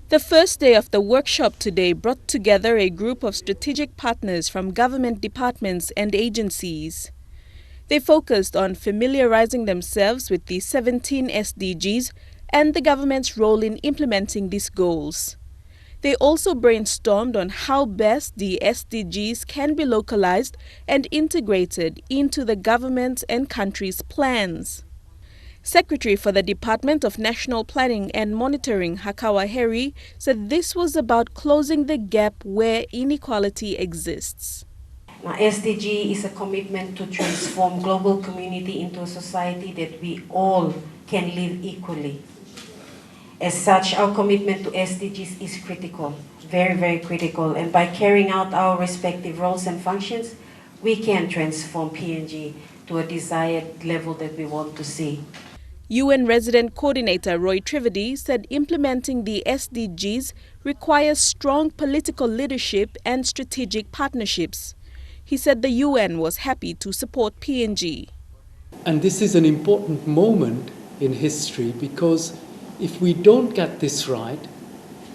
The first day of the workshop today brought together a group of strategic partners from government departments and agencies. They focused on familiarizing themselves with the 17 SDGs and the government's role in implementing these goals. They also brainstormed on how best the SDGs can be localized and integrated into the government and country's plans. Secretary for the Department of National Planning and Monitoring, Hakawa Heri, said this was about closing the gap where inequality exists. Now, SDG is a commitment to transform global community into a society that we all can live equally. As such, our commitment to SDGs is critical, very, very critical. And by carrying out our respective roles and functions, we can transform PNG to a desired level that we want to see. UN Resident Coordinator Roy Trivedi said implementing the SDGs requires strong political leadership and strategic partnerships. He said the UN was happy to support PNG. And this is an important moment in history because if we don't get this right,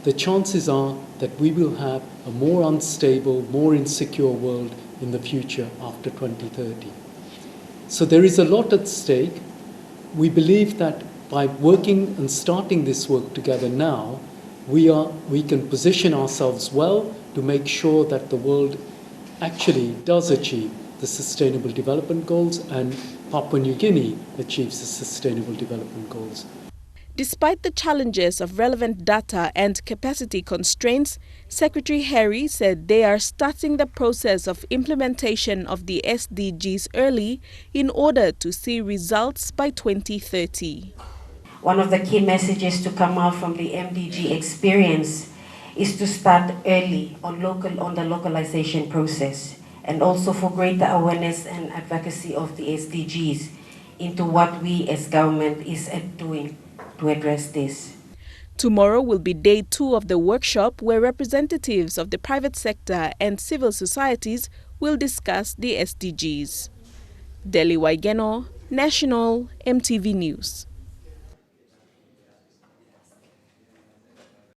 the chances are that we will have a more unstable, more insecure world in the future after 2030. So there is a lot at stake. We believe that by working and starting this work together now, we can position ourselves well to make sure that the world actually does achieve the Sustainable Development Goals and Papua New Guinea achieves the Sustainable Development Goals. Despite the challenges of relevant data and capacity constraints, Secretary Heri said they are starting the process of implementation of the SDGs early in order to see results by 2030. One of the key messages to come out from the MDG experience is to start early on the localization process and also for greater awareness and advocacy of the SDGs into what we as government is doing to address this. Tomorrow will be day 2 of the workshop where representatives of the private sector and civil societies will discuss the SDGs. Deli Waigeno, National EMTV News.